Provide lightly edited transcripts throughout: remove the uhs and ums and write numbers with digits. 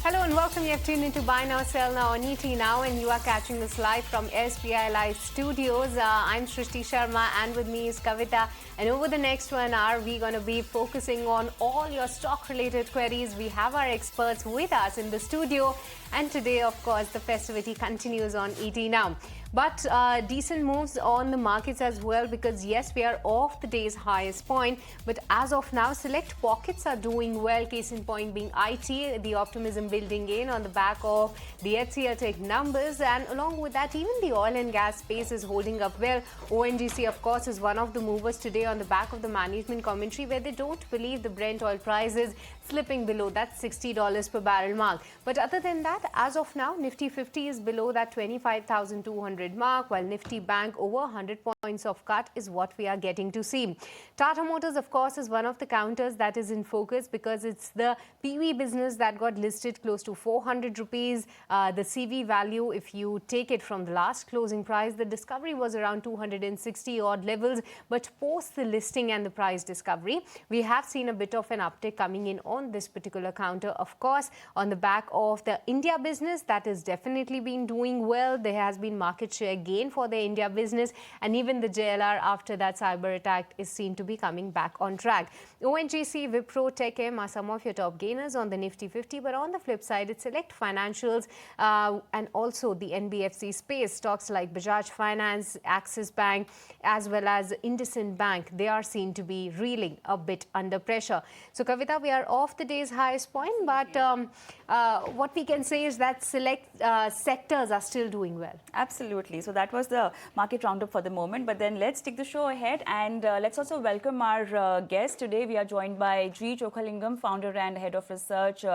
Hello and welcome. You have tuned into Buy Now, Sell Now on ET Now, and you are catching us live from SBI Live Studios. I'm Shrishti Sharma, and with me is Kavita. And over the next 1 hour, we're going to be focusing on all your stock-related queries. We have our experts with us in the studio, and today, of course, the festivity continues on ET Now. But decent moves on the markets as well, because yes, we are off the day's highest point, but as of now, select pockets are doing well. Case in point being IT, the optimism building in on the back of the HCL Tech numbers, and along with that, even the oil and gas space is holding up well. ONGC, of course, is one of the movers today on the back of the management commentary, where they don't believe the Brent oil price is slipping below that $60 per barrel mark. But other than that, as of now, Nifty 50 is below that 25,200 mark, while Nifty Bank over 100 points of cut is what we are getting to see. Tata Motors, of course, is one of the counters that is in focus, because it's the PV business that got listed close to 400 rupees. The CV value, if you take it from the last closing price, the discovery was around 260 odd levels, but post the listing and the price discovery, we have seen a bit of an uptick coming in on this particular counter. Of course, on the back of the India business, that has definitely been doing well. There has been market share gain for the India business, and even the JLR after that cyber attack is seen to be coming back on track. ONGC, Wipro, Tech M are some of your top gainers on the Nifty 50, but on the flip side, it's select financials and also the NBFC space. Stocks like Bajaj Finance, Axis Bank, as well as IndusInd Bank, they are seen to be reeling a bit under pressure. So, Kavita, we are off the day's highest point, but what we can say is that select sectors are still doing well. Absolutely. So that was the market roundup for the moment. But then let's take the show ahead, and let's also welcome our guest. Today we are joined by G. Chokhalingam, founder and head of research,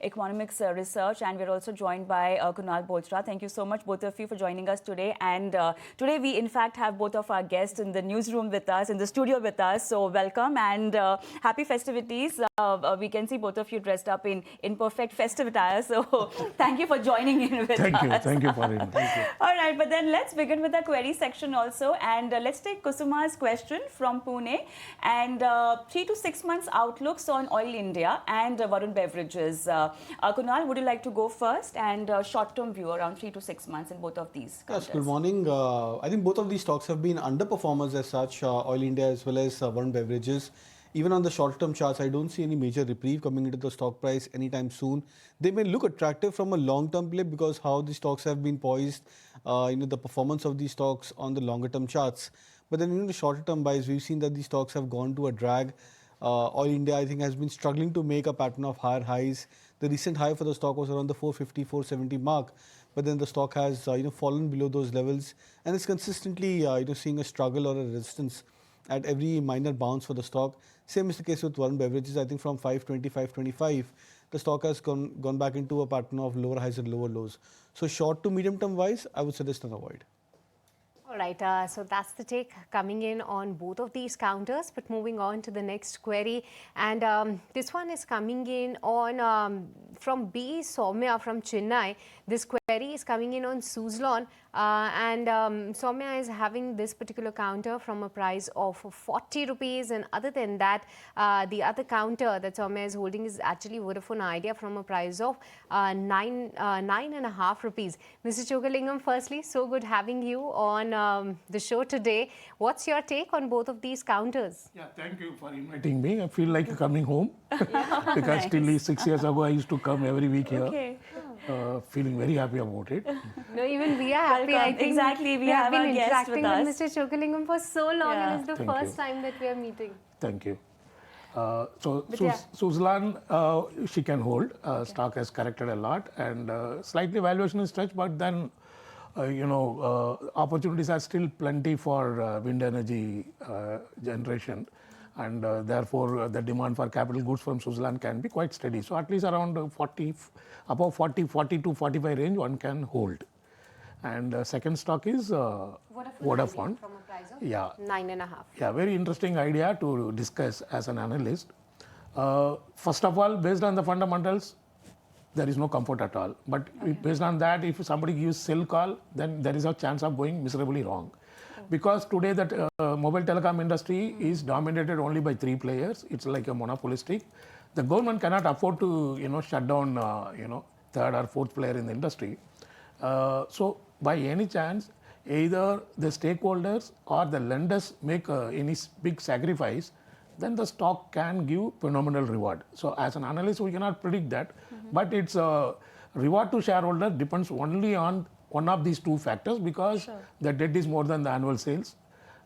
economics research, and we're also joined by Kunal Bochra. Thank you so much, both of you, for joining us today. And today we, in fact, have both of our guests in the newsroom with us, in the studio with us. So welcome and happy festivities. We can see both of you dressed up in perfect festive attire. So thank you for joining in with us. Thank you for it. Thank you. All right, but then let's begin with the query section also, and let's take Kusuma's question from Pune, and 3 to 6 months outlooks on Oil India and Varun Beverages. Kunal, would you like to go first, and short-term view around 3 to 6 months in both of these? Yes, good morning. I think both of these stocks have been underperformers as such, Oil India as well as Varun Beverages. Even on the short-term charts, I don't see any major reprieve coming into the stock price anytime soon. They may look attractive from a long-term play because how the stocks have been poised, the performance of these stocks on the longer-term charts. But then in the shorter-term buys, we've seen that these stocks have gone to a drag. Oil India, I think, has been struggling to make a pattern of higher highs. The recent high for the stock was around the 450, 470 mark. But then the stock has fallen below those levels, and it's consistently seeing a struggle or a resistance at every minor bounce for the stock. Same is the case with Varun Beverages. I think from 520, 525, the stock has gone back into a pattern of lower highs and lower lows. So short to medium term wise, I would suggest an avoid. All right, so that's the take coming in on both of these counters. But moving on to the next query, and this one is coming in on from B. Soumya from Chennai. This query is coming in on Suzlon, and Soumya is having this particular counter from a price of 40 rupees. And other than that, the other counter that Soumya is holding is actually Vodafone Idea from a price of 9.5 rupees. Mr. Chokhalingam, firstly, so good having you on the show today. What's your take on both of these counters? Yeah, thank you for inviting me. I feel like coming home because till 6 years ago I used to come every week here. Okay. Feeling very happy about it. No, even we are happy. I think exactly. We have have been our guest interacting with with Mr. Chokhalingam for so long, Yeah. and it's the Thank first you. time that we are meeting. Thank you. Yeah. Suzlon, she can hold. Stock has corrected a lot, and slightly valuation is stretched, but then opportunities are still plenty for wind energy generation, and therefore the demand for capital goods from Suzlon can be quite steady. So at least around 40, above 40 to 45 range one can hold. And second stock is Vodafone. From a price of Yeah. 9.5. Yeah, very interesting idea to discuss as an analyst. First of all, based on the fundamentals, there is no comfort at all. But based on that, if somebody gives sell call, then there is a chance of going miserably wrong. Because today that mobile telecom industry is dominated only by 3 players. It's like a monopolistic. The government cannot afford to, shut down, third or fourth player in the industry. So by any chance, either the stakeholders or the lenders make any big sacrifice, then the stock can give phenomenal reward. So as an analyst, we cannot predict that, but it's a reward to shareholder depends only on one of these two factors, because the debt is more than the annual sales,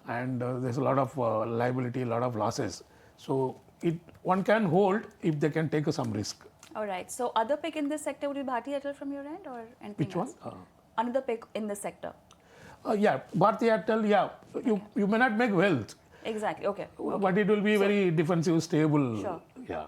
and there's a lot of liability, a lot of losses. So one can hold if they can take some risk. All right. So other pick in this sector would be Bharti Airtel from your end or anything Which else? one? Another pick in this sector. Yeah, Bharti Airtel, yeah, you may not make wealth, Exactly. Okay. but it will be very defensive, stable. Sure. Yeah.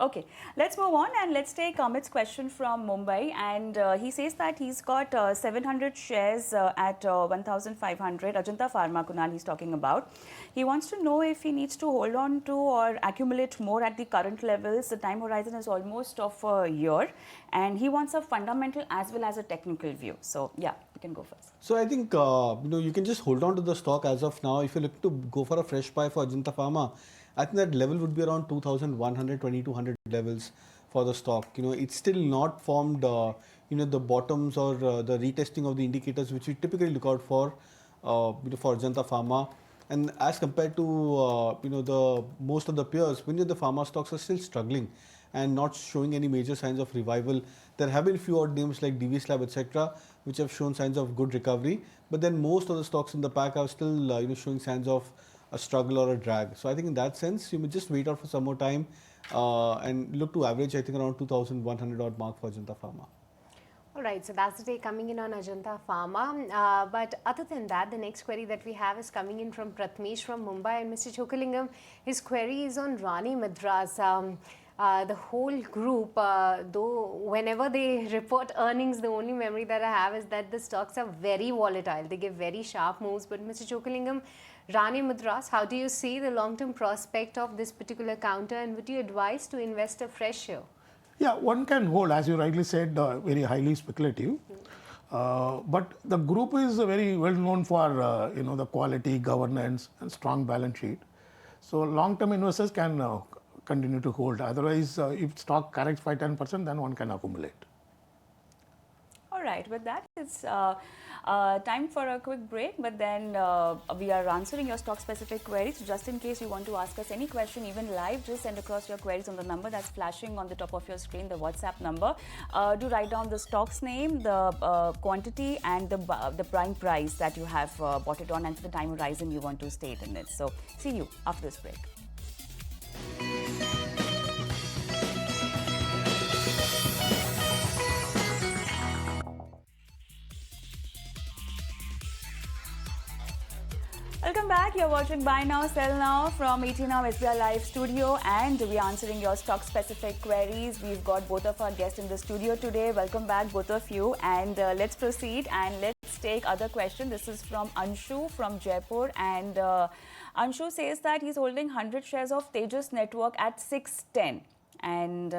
Okay, let's move on and let's take Amit's question from Mumbai, and he says that he's got 700 shares at 1,500, Ajanta Pharma, Kunal he's talking about. He wants to know if he needs to hold on to or accumulate more at the current levels. The time horizon is almost of a year, and he wants a fundamental as well as a technical view. So yeah, you can go first. So I think you can just hold on to the stock as of now. If you look to go for a fresh buy for Ajanta Pharma, I think that level would be around 2,100, 2,200 levels for the stock. It's still not formed, the bottoms or the retesting of the indicators which we typically look out for Ajanta Pharma. And as compared to, the most of the peers, many of the pharma stocks are still struggling and not showing any major signs of revival. There have been few odd names like DV Slab, etc., which have shown signs of good recovery. But then most of the stocks in the pack are still, showing signs of a struggle or a drag. So I think in that sense, you may just wait out for some more time and look to average, I think, around 2,100 odd mark for Ajanta Pharma. All right, so that's the take coming in on Ajanta Pharma. But other than that, the next query that we have is coming in from Pratmesh from Mumbai. And Mr. Chokalingam, his query is on Rani Madras. The whole group, though whenever they report earnings, the only memory that I have is that the stocks are very volatile. They give very sharp moves. But Mr. Chokalingam, Rani Madras, how do you see the long-term prospect of this particular counter, and would you advise to invest afresh here? Yeah, one can hold, as you rightly said, very highly speculative. But the group is very well known for the quality, governance, and strong balance sheet. So long-term investors can continue to hold. Otherwise, if stock corrects by 10%, then one can accumulate. All right, with that, it's time for a quick break, but then we are answering your stock-specific queries. Just in case you want to ask us any question, even live, just send across your queries on the number that's flashing on the top of your screen, the WhatsApp number. Do write down the stock's name, the quantity, and the prime price that you have bought it on, and the time horizon you want to state in it. So, see you after this break. Welcome back. You're watching Buy Now, Sell Now from 18 Now SBI Live Studio, and we're answering your stock-specific queries. We've got both of our guests in the studio today. Welcome back, both of you. And let's proceed and let's take other question. This is from Anshu from Jaipur, and Anshu says that he's holding 100 shares of Tejas Network at 610. And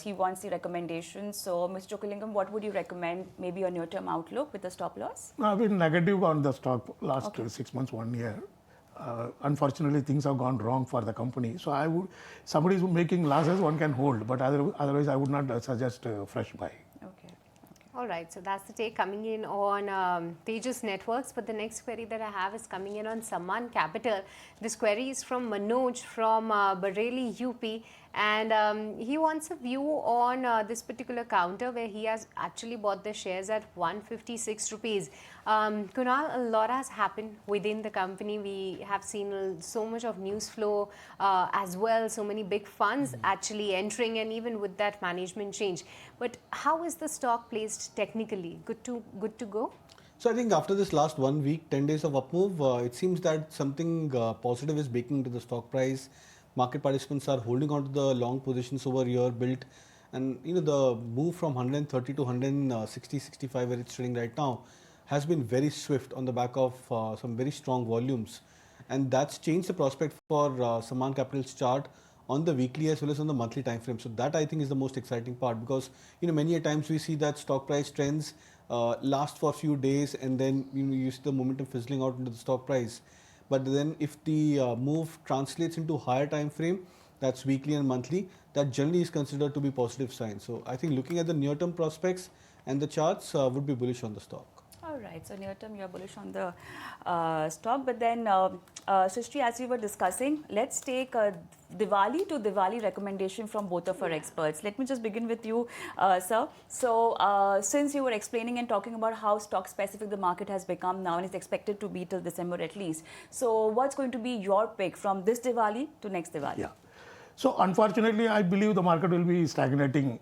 he wants the recommendation. So, Mr. Chokalingam, what would you recommend? Maybe a near-term outlook with the stop loss? I've been negative on the stock last 6 months, 1 year. Unfortunately, things have gone wrong for the company. So somebody is making losses, one can hold, but otherwise I would not suggest a fresh buy. Okay. All right, so that's the take coming in on Tejas Networks. But the next query that I have is coming in on Samman Capital. This query is from Manoj from Bareilly, UP. And he wants a view on this particular counter where he has actually bought the shares at 156 rupees. Kunal, a lot has happened within the company. We have seen so much of news flow as well, so many big funds actually entering, and even with that management change. But how is the stock placed technically? Good to go? So I think after this last 1 week, 10 days of up move, it seems that something positive is baking into the stock price. Market participants are holding on to the long positions over year built, and the move from 130 to 160, 65 where it's trading right now has been very swift on the back of some very strong volumes, and that's changed the prospect for Samman Capital's chart on the weekly as well as on the monthly time frame. So that I think is the most exciting part, because many a times we see that stock price trends last for a few days, and then you see the momentum fizzling out into the stock price. But then if the move translates into higher time frame, that's weekly and monthly, that generally is considered to be positive sign. So I think looking at the near-term prospects and the charts would be bullish on the stock. All right, so near term you're bullish on the stock, but then Srishti, as we were discussing, let's take a Diwali to Diwali recommendation from both of our experts. Let me just begin with you, sir. So since you were explaining and talking about how stock specific the market has become now and is expected to be till December at least, so what's going to be your pick from this Diwali to next Diwali? Yeah. So unfortunately, I believe the market will be stagnating,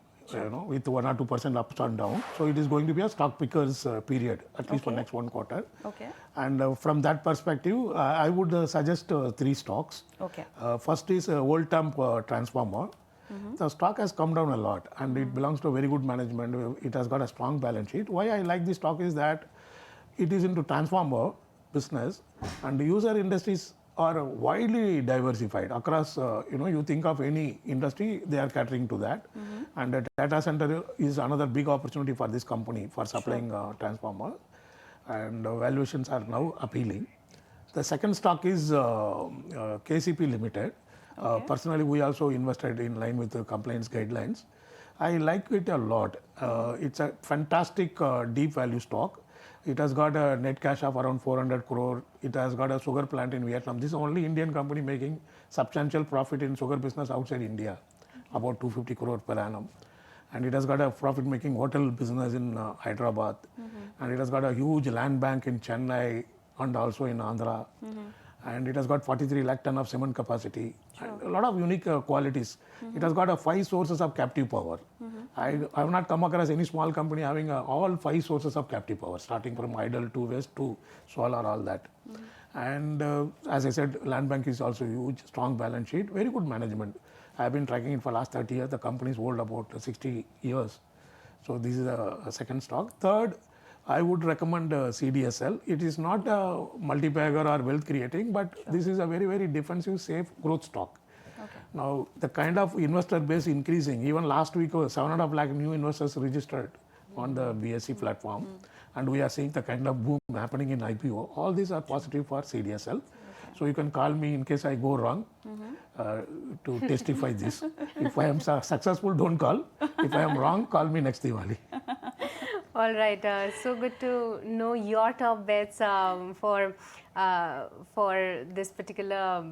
with 1 or 2% ups and down. So it is going to be a stock pickers period, at least for next 1 quarter. Okay. And from that perspective, I would suggest 3 stocks. Okay. First is Voltamp Transformer. The stock has come down a lot, and it belongs to a very good management. It has got a strong balance sheet. Why I like this stock is that it is into transformer business, and the user industries are widely diversified across, you think of any industry, they are catering to that. And the data center is another big opportunity for this company for supplying transformer, and valuations are now appealing. The second stock is KCP Limited. Personally, we also invested in line with the compliance guidelines. I like it a lot. It's a fantastic deep value stock. It has got a net cash of around 400 crore. It has got a sugar plant in Vietnam. This is the only Indian company making substantial profit in sugar business outside India, about 250 crore per annum. And it has got a profit-making hotel business in Hyderabad. And it has got a huge land bank in Chennai and also in Andhra. And it has got 43 lakh ton of cement capacity. And a lot of unique qualities. It has got 5 sources of captive power. I have not come across any small company having all 5 sources of captive power, starting from idle to waste to solar, all that. And as I said, land bank is also huge, strong balance sheet, very good management. I have been tracking it for last 30 years. The company is old about 60 years. So this is a second stock. Third, I would recommend CDSL. It is not a multi-bagger or wealth creating, but this is a very, very defensive, safe growth stock. Okay. Now, the kind of investor base increasing. Even last week, 7.5 lakh new investors registered on the BSE platform. And we are seeing the kind of boom happening in IPO. All these are positive for CDSL. So you can call me in case I go wrong to testify this. If I am successful, don't call. If I am wrong, call me next Diwali. All right, so good to know your top bets for this particular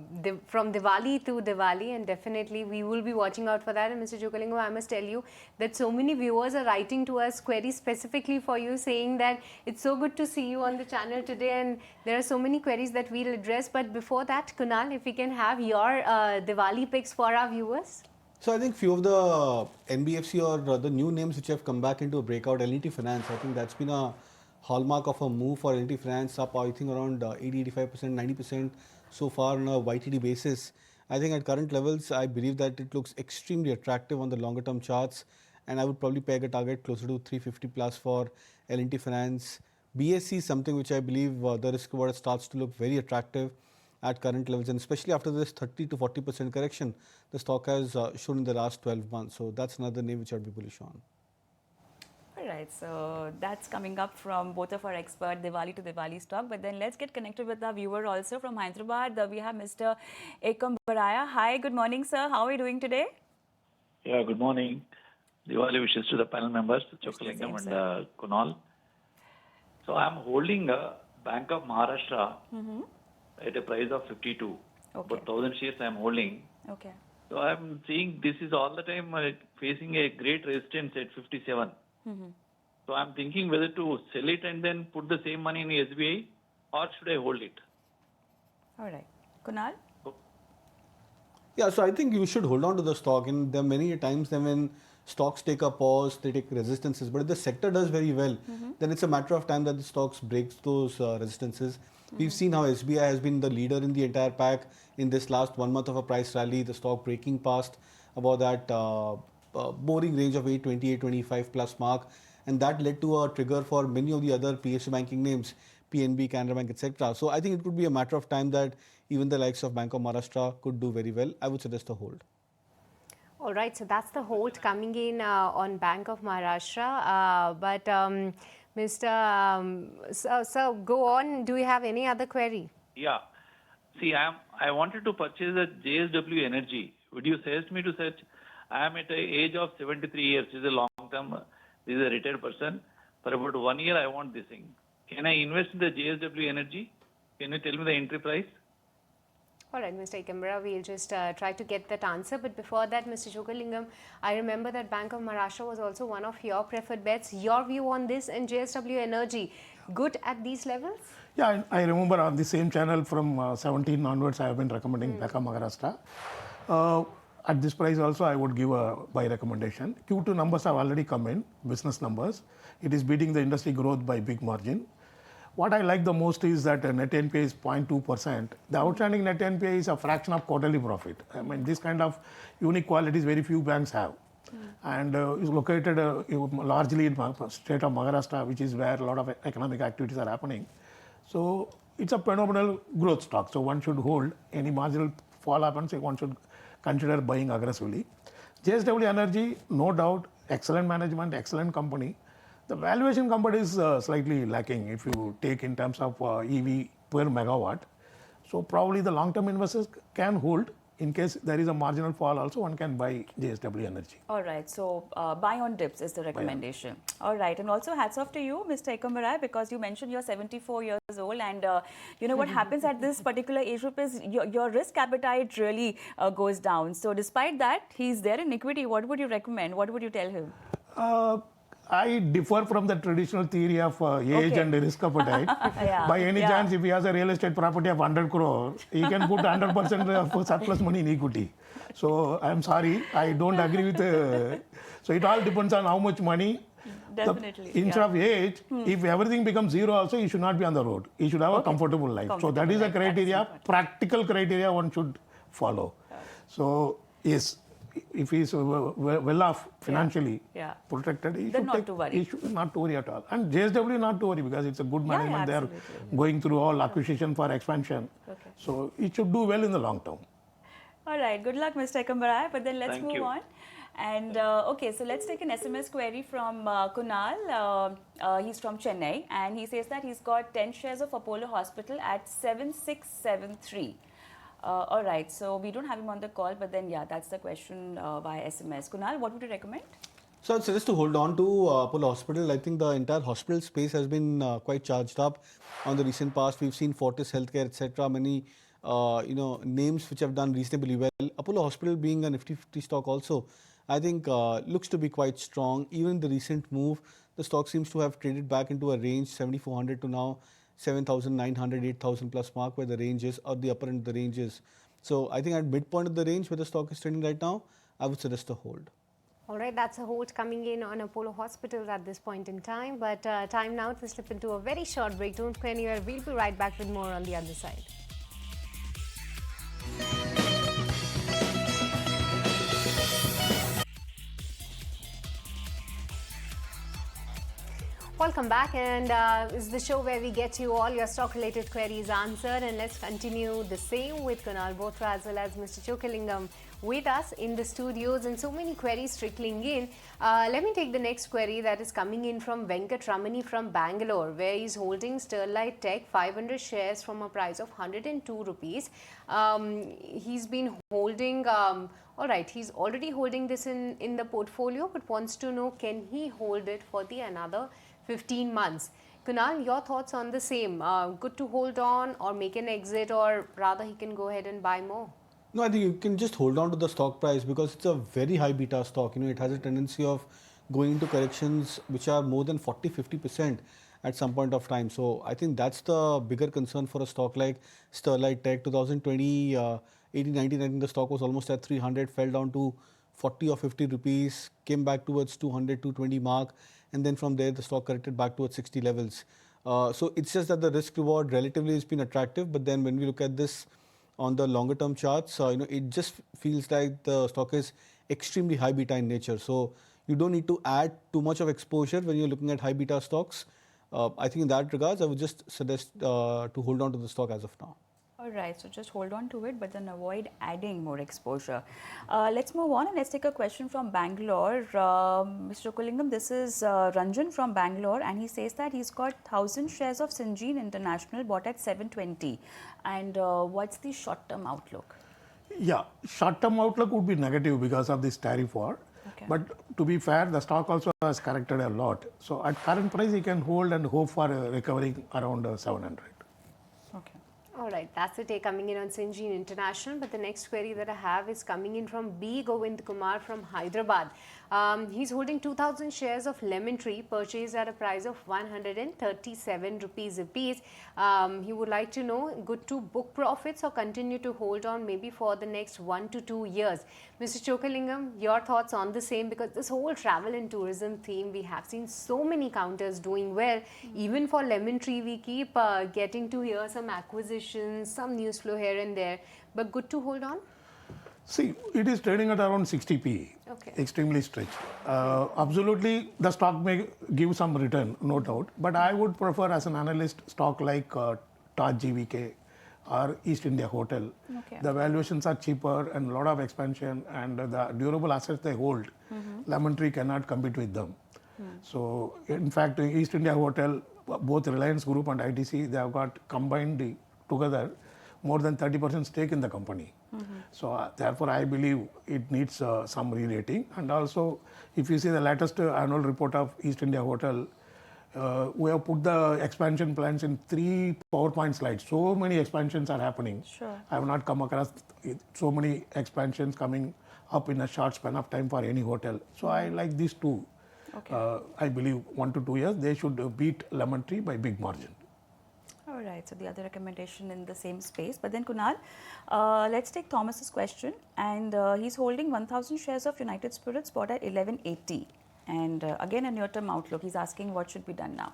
from Diwali to Diwali, and definitely we will be watching out for that. And Mr. Chokkalingam, I must tell you that so many viewers are writing to us queries specifically for you, saying that it's so good to see you on the channel today, and there are so many queries that we'll address. But before that, Kunal, if we can have your Diwali picks for our viewers. So I think few of the NBFC or the new names which have come back into a breakout, L&T Finance, I think that's been a hallmark of a move for L&T Finance, up I think around 80-85%, 90% so far on a YTD basis. I think at current levels, I believe that it looks extremely attractive on the longer term charts, and I would probably peg a target closer to 350 plus for L&T Finance. BSC is something which I believe the risk reward starts to look very attractive at current levels, and especially after this 30 to 40% correction the stock has shown in the last 12 months. So that's another name which I'd be bullish on. All right, so that's coming up from both of our expert Diwali to Diwali stock. But then let's get connected with our viewer also from Hyderabad. We have Mr. Ekam Baraya. Hi, good morning, sir. How are you doing today? Yeah, good morning. Diwali wishes to the panel members, Chokkalingam and Kunal. So I'm holding Bank of Maharashtra at a price of 52. About 1,000 shares I'm holding. Okay. So I'm seeing this is all the time facing a great resistance at 57. So I'm thinking whether to sell it and then put the same money in SBI, or should I hold it? All right. Kunal? Yeah, so I think you should hold on to the stock. And there are many times when stocks take a pause, they take resistances. But if the sector does very well, then it's a matter of time that the stocks breaks those resistances. We've seen how SBI has been the leader in the entire pack in this last 1 month of a price rally, the stock breaking past about that boring range of 820, 825 plus mark. And that led to a trigger for many of the other PSU banking names, PNB, Canara Bank, etc. So I think it could be a matter of time that even the likes of Bank of Maharashtra could do very well. I would suggest a hold. All right, so that's the hold coming in on Bank of Maharashtra. But Mr. So go on. Do you have any other query? Yeah. See, I wanted to purchase a JSW Energy, Would you suggest me to search? I am at the age of 73 years. This is a long term. This is a retired person. For about 1 year, I want this thing. Can I invest in the JSW Energy? Can you tell me the entry price? All right, Mr. Ikambara, we'll just try to get that answer. But before that, Mr. Chokalingam, I remember that Bank of Maharashtra was also one of your preferred bets. Your view on this and JSW Energy, good at these levels? Yeah, I remember on the same channel from 17 onwards, I have been recommending Bank of Maharashtra. At this price also, I would give a buy recommendation. Q2 numbers have already come in, business numbers. It is beating the industry growth by big margin. What I like the most is that net NPA is 0.2%. The outstanding net NPA is a fraction of quarterly profit. I mean, this kind of unique qualities very few banks have. And is located largely in state of Maharashtra, which is where a lot of economic activities are happening. So it's a phenomenal growth stock. So one should hold. Any marginal fall happens, one should consider buying aggressively. JSW Energy, no doubt, excellent management, excellent company. The valuation company is slightly lacking if you take in terms of EV per megawatt. So probably the long-term investors can hold. In case there is a marginal fall also, one can buy JSW Energy. All right, so buy on dips is the recommendation. All right, and also hats off to you, Mr. Ikambara, because you mentioned you're 74 years old, and you know what happens at this particular age group is your risk appetite really goes down. So despite that, he's there in equity. What would you recommend? What would you tell him? I differ from the traditional theory of age and risk appetite. By any chance, if he has a real estate property of 100 crore, he can put 100% of surplus money in equity. So I'm sorry, I don't agree with. So it all depends on how much money. Definitely. Instead of age, if everything becomes zero, also he should not be on the road. He should have a comfortable life. So that is a criteria, practical criteria one should follow. So yes. If he is well off financially, protected, he should not to worry at all. And JSW not to worry because it's a good management. They are going through all acquisition for expansion. So it should do well in the long term. All right. Good luck, Mr. Ikambara. But then let's move on. And okay, so let's take an SMS query from Kunal. He's from Chennai, and he says that he's got 10 shares of Apollo Hospital at 7673. All right, so we don't have him on the call, but then that's the question via SMS. Kunal, what would you recommend? So I'd suggest to hold on to Apollo Hospital. I think the entire hospital space has been quite charged up on the recent past. We've seen Fortis Healthcare, etc. Many names which have done reasonably well. Apollo Hospital being a Nifty 50 stock also, I think looks to be quite strong. Even the recent move, the stock seems to have traded back into a range 7,400 to now 7,900, 8,000 plus mark where the range is, or the upper end of the range is. So I think at midpoint of the range where the stock is trading right now, I would suggest a hold. All right, that's a hold coming in on Apollo Hospitals at this point in time. But time now to slip into a very short break. Don't go anywhere. We'll be right back with more on the other side. Welcome back, and this is the show where we get you all your stock-related queries answered, and let's continue the same with Kunal Bothra as well as Mr. Chokalingam with us in the studios, and so many queries trickling in. Let me take the next query that is coming in from Venkat Ramani from Bangalore, where he's holding Sterlite Tech 500 shares from a price of 102 rupees. He's been holding... all right, he's already holding this in the portfolio, but wants to know, can he hold it for the another 15 months? Kunal, your thoughts on the same? Good to hold on or make an exit, or rather he can go ahead and buy more? No, I think you can just hold on to the stock price because it's a very high beta stock. It has a tendency of going into corrections which are more than 40-50% at some point of time. So I think that's the bigger concern for a stock like Sterlite Tech. 2020, 18-19, I think the stock was almost at 300, fell down to 40 or 50 rupees, came back towards 200, 220 mark, and then from there the stock corrected back towards 60 levels. So it's just that the risk reward relatively has been attractive, but then when we look at this on the longer term charts, it just feels like the stock is extremely high beta in nature. So you don't need to add too much of exposure when you're looking at high beta stocks. I think in that regards, I would just suggest to hold on to the stock as of now. All right, so just hold on to it, but then avoid adding more exposure. Let's move on and let's take a question from Bangalore. Mr. Chokalingam, this is Ranjan from Bangalore, and he says that he's got 1,000 shares of Syngene International bought at 720. And what's the short-term outlook? Yeah, short-term outlook would be negative because of this tariff war. Okay. But to be fair, the stock also has corrected a lot. So at current price, you can hold and hope for a recovery around 700. Okay. All right, that's the take coming in on Syngene International. But the next query that I have is coming in from B. Govind Kumar from Hyderabad. He's holding 2,000 shares of Lemon Tree, purchased at a price of 137 rupees a piece. He would like to know, good to book profits or continue to hold on maybe for the next 1 to 2 years. Mr. Chokalingam, your thoughts on the same, because this whole travel and tourism theme, we have seen so many counters doing well. Even for Lemon Tree, we keep getting to hear some acquisitions, some news flow here and there, but good to hold on? See, it is trading at around 60 PE. Okay. Extremely stretched. Absolutely, the stock may give some return, no doubt. But I would prefer, as an analyst, stock like Taj GVK or East India Hotel. Okay. The valuations are cheaper and a lot of expansion, and the durable assets they hold, Lemon Tree cannot compete with them. So, in fact, East India Hotel, both Reliance Group and ITC, they have got combined together more than 30% stake in the company. So therefore, I believe it needs some re-rating. And also, if you see the latest annual report of East India Hotel, we have put the expansion plans in 3 PowerPoint slides. So many expansions are happening. Sure. I have not come across so many expansions coming up in a short span of time for any hotel. So I like these two. Okay. I believe 1 to 2 years, they should beat Lemon Tree by big margin. All right, so the other recommendation in the same space. But then Kunal, let's take Thomas's question, and he's holding 1,000 shares of United Spirits bought at 1180. And again, a near-term outlook. He's asking what should be done now.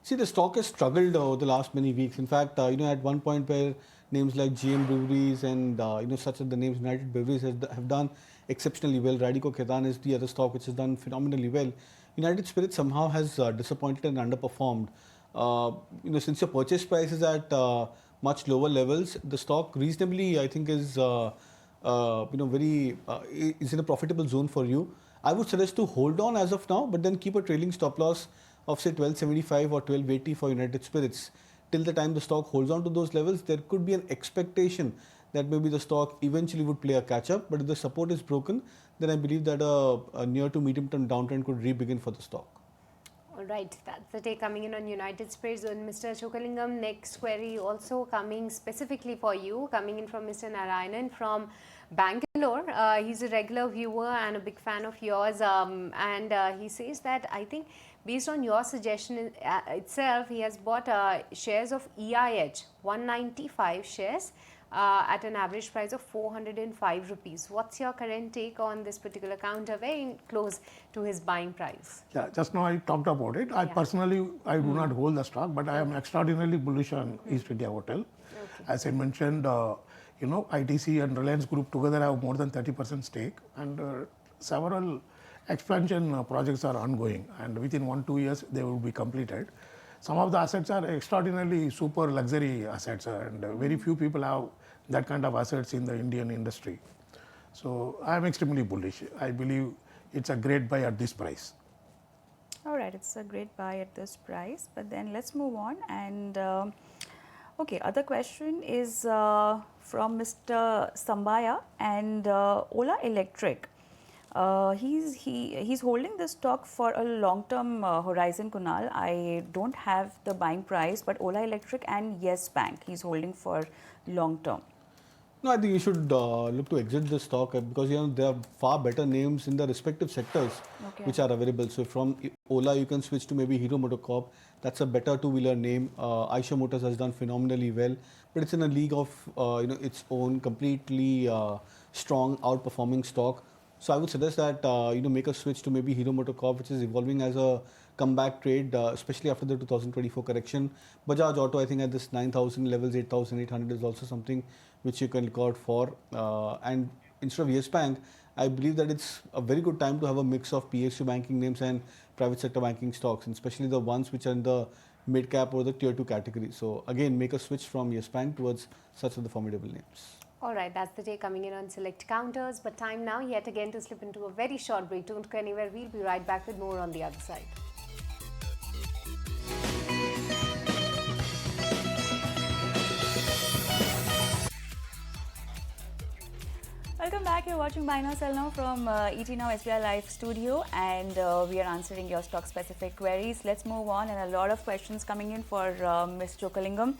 See, the stock has struggled over the last many weeks. In fact, at one point where names like GM Breweries and such as the names United Breweries have done exceptionally well. Radico Khaitan is the other stock which has done phenomenally well. United Spirits somehow has disappointed and underperformed. Since your purchase price is at much lower levels, the stock reasonably, I think, is is in a profitable zone for you. I would suggest to hold on as of now, but then keep a trailing stop loss of say 1275 or 1280 for United Spirits. Till the time the stock holds on to those levels, there could be an expectation that maybe the stock eventually would play a catch up. But if the support is broken, then I believe that a near to medium term downtrend could re-begin for the stock. All right, that's the take coming in on United Spirits. And Mr. Chokalingam, next query also coming specifically for you, coming in from Mr. Narayanan from Bangalore. He's a regular viewer and a big fan of yours, and he says that I think based on your suggestion itself, he has bought shares of EIH, 195 shares. At an average price of 405 rupees. What's your current take on this particular counter, very close to his buying price? Yeah, just now I talked about it. I personally, I do not hold the stock, but I am extraordinarily bullish on East India Hotel. Okay. As I mentioned, ITC and Reliance Group together have more than 30% stake, and several expansion projects are ongoing, and within 1-2 years they will be completed. Some of the assets are extraordinarily super luxury assets, and very few people have that kind of assets in the Indian industry. So I am extremely bullish. I believe it's a great buy at this price. All right, it's a great buy at this price. But then let's move on. And okay, other question is from Mr. Sambaya and Ola Electric. He's holding this stock for a long-term horizon, Kunal. I don't have the buying price, but Ola Electric and Yes Bank he's holding for long-term. No, I think you should look to exit the stock because there are far better names in the respective sectors which are available. So from Ola, you can switch to maybe Hero MotoCorp. That's a better two-wheeler name. Eicher Motors has done phenomenally well, but it's in a league of its own, completely strong, outperforming stock. So I would suggest that make a switch to maybe Hero MotoCorp, which is evolving as a comeback trade, especially after the 2024 correction. Bajaj Auto, I think at this 9,000 levels, 8,800 is also something which you can look out for. And instead of Yes Bank, I believe that it's a very good time to have a mix of PSU banking names and private sector banking stocks, and especially the ones which are in the mid cap or the tier 2 category. So again, make a switch from Yes Bank towards such of the formidable names. All right, that's the day coming in on select counters. But time now yet again to slip into a very short break. Don't go anywhere. We'll be right back with more on the other side. Welcome back. You're watching Buy Now Sell Now from ET Now SBI Live Studio, and we are answering your stock-specific queries. Let's move on, and a lot of questions coming in for Ms. Chokalingam.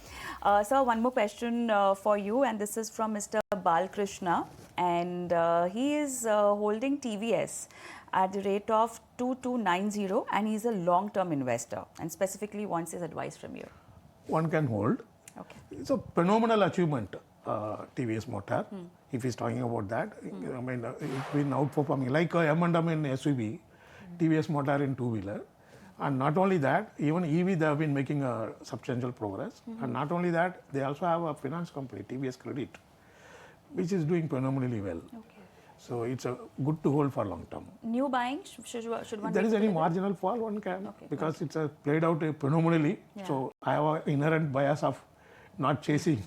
So one more question for you, and this is from Mr. Balkrishna, and he is holding TVS at the rate of 2290, and he's a long-term investor, and specifically wants his advice from you. One can hold. Okay. It's a phenomenal achievement, TVS Motor. If he's talking about that, I mean, it's been outperforming like M&M in SUV, TVS Motor in two-wheeler. And not only that, even EV, they have been making a substantial progress. And not only that, they also have a finance company, TVS Credit, which is doing phenomenally well. Okay. So it's a good to hold for long term. New buying, should one If there is any marginal fall, one can, because it's played out phenomenally. Yeah. So I have an inherent bias of not chasing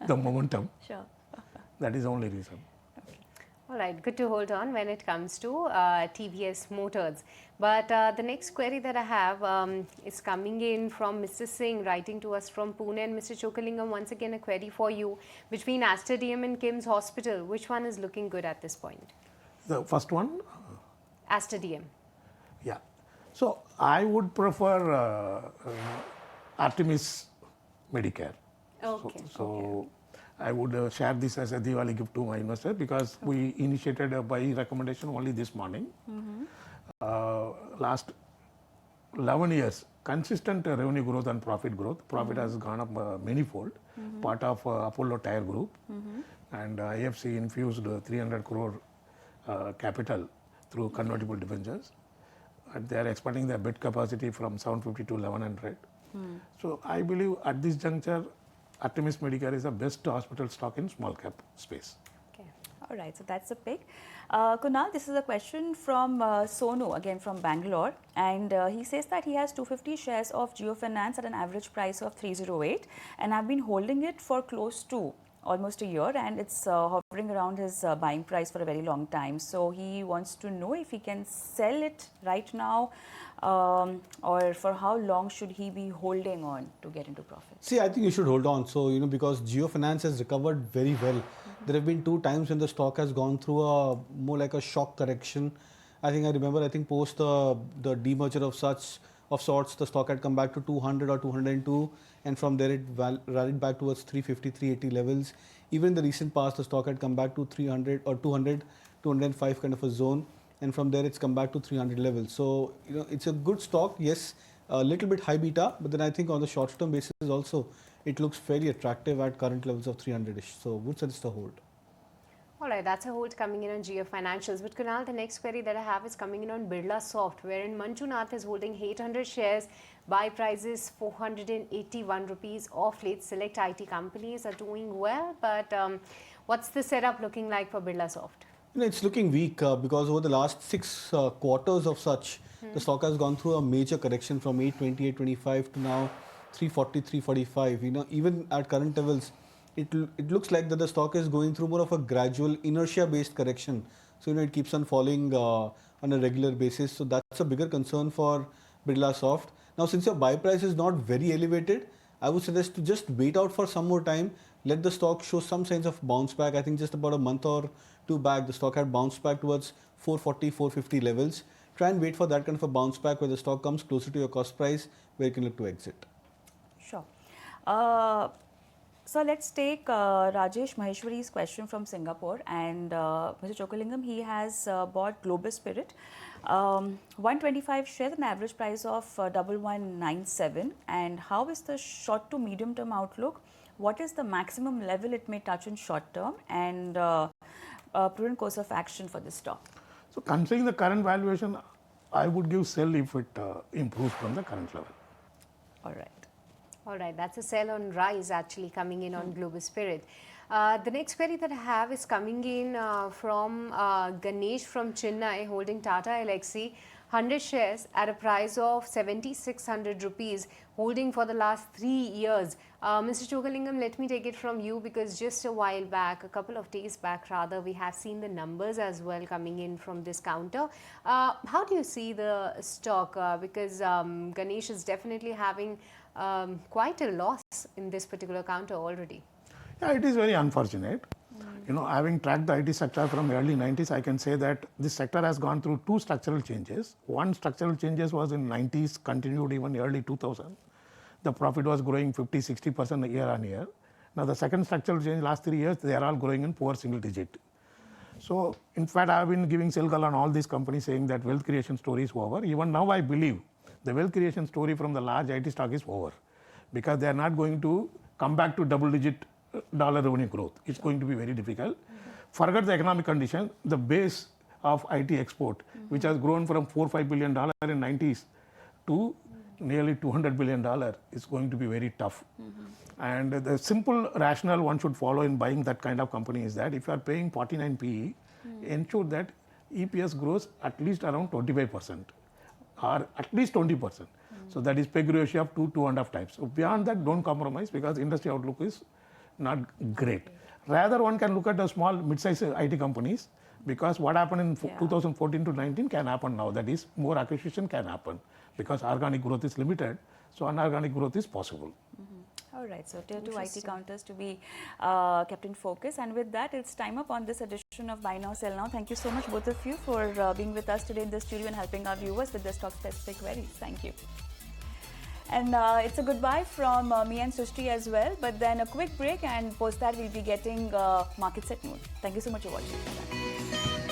the momentum. Sure. That is the only reason. All right, good to hold on when it comes to TVS Motors. But the next query that I have is coming in from Mr. Singh, writing to us from Pune. And Mr. Chokalingam, once again a query for you. Between Aster DM and Kim's Hospital, which one is looking good at this point? The first one? Aster DM. Yeah. So I would prefer Artemis Medicare. Okay. So I would share this as a Diwali gift to my investor, because we initiated a buy recommendation only this morning. Last 11 years, consistent revenue growth and profit growth. Profit has gone up manyfold, part of Apollo Tire Group. And IFC infused 300 crore capital through convertible debentures. And they are expanding their bed capacity from 750 to 1100. So I believe at this juncture, Artemis Medicare is the best hospital stock in small cap space. Okay. All right, so that's a pick. Kunal, this is a question from Sonu, again from Bangalore, and he says that he has 250 shares of Jio Finance at an average price of 308, and I've been holding it for close to almost a year, and it's hovering around his buying price for a very long time. So he wants to know if he can sell it right now, or for how long should he be holding on to get into profit? See, I think you should hold on. So, because Jio Finance has recovered very well. There have been 2 times when the stock has gone through a more like a shock correction. I remember post the demerger of sorts, the stock had come back to 200 or 202, and from there it rallied back towards 350, 380 levels. Even in the recent past, the stock had come back to 300 or 200, 205 kind of a zone, and from there it's come back to 300 levels. So, it's a good stock, yes, a little bit high beta, but then I think on the short term basis also, it looks fairly attractive at current levels of 300-ish. So, would suggest a hold. All right, that's a hold coming in on Jio Financials. But Kunal, the next query that I have is coming in on Birla Soft, wherein Manjunath is holding 800 shares. Buy prices 481 rupees. Off late, select IT companies are doing well. But what's the setup looking like for Birla Soft? It's looking weak because over the last 6 quarters of such, the stock has gone through a major correction from 820, 825 to now 340, 345. Even at current levels, it looks like that the stock is going through more of a gradual inertia-based correction. So, it keeps on falling on a regular basis. So, that's a bigger concern for Birla Soft. Now, since your buy price is not very elevated, I would suggest to just wait out for some more time. Let the stock show some signs of bounce back. I think just about a month or 2 back, the stock had bounced back towards 440, 450 levels. Try and wait for that kind of a bounce back where the stock comes closer to your cost price, where you can look to exit. Sure. So let's take Rajesh Maheshwari's question from Singapore, and Mr. Chokalingam, he has bought Globus Spirit, 125 shares, an average price of 1197. And how is the short to medium term outlook? What is the maximum level it may touch in short term, and prudent course of action for this stock? So considering the current valuation, I would give sell if it improves from the current level. All right. All right, that's a sell on rise actually coming in on Globus Spirit. The next query that I have is coming in from Ganesh from Chennai, holding Tata Elxsi, 100 shares at a price of 7,600 rupees, holding for the last 3 years. Mr. Chokalingam, let me take it from you, because just a while back, a couple of days back rather, we have seen the numbers as well coming in from this counter. How do you see the stock? Because Ganesh is definitely having quite a loss in this particular counter already. Yeah, it is very unfortunate. You know, having tracked the IT sector from early 90s, I can say that this sector has gone through two structural changes. One structural changes was in 90s, continued even early 2000. The profit was growing 50, 60% year on year. Now the second structural change last 3 years, they are all growing in poor single digit. So in fact, I have been giving sell call on all these companies saying that wealth creation story is over. Even now I believe the wealth creation story from the large IT stock is over because they are not going to come back to double digit dollar revenue growth. It's going to be very difficult. Forget the economic condition, the base of IT export, which has grown from $4-5 billion in 90s to nearly $200 billion is going to be very tough. And the simple rationale one should follow in buying that kind of company is that if you are paying 49 PE, ensure that EPS grows at least around 25% or at least 20%. So that is PEG ratio of 2.5 times. So beyond that, don't compromise because industry outlook is not great. Rather, one can look at the small, mid-sized IT companies because what happened in 2014 to 19 can happen now. That is, more acquisition can happen because organic growth is limited. So unorganic growth is possible. All right, so tier 2 IT counters to be kept in focus. And with that, it's time up on this edition of Buy Now, Sell Now. Thank you so much, both of you, for being with us today in the studio and helping our viewers with their stock-specific queries. Thank you. And it's a goodbye from me and Srishti as well. But then a quick break, and post that we'll be getting Market Set Mood. Thank you so much for watching.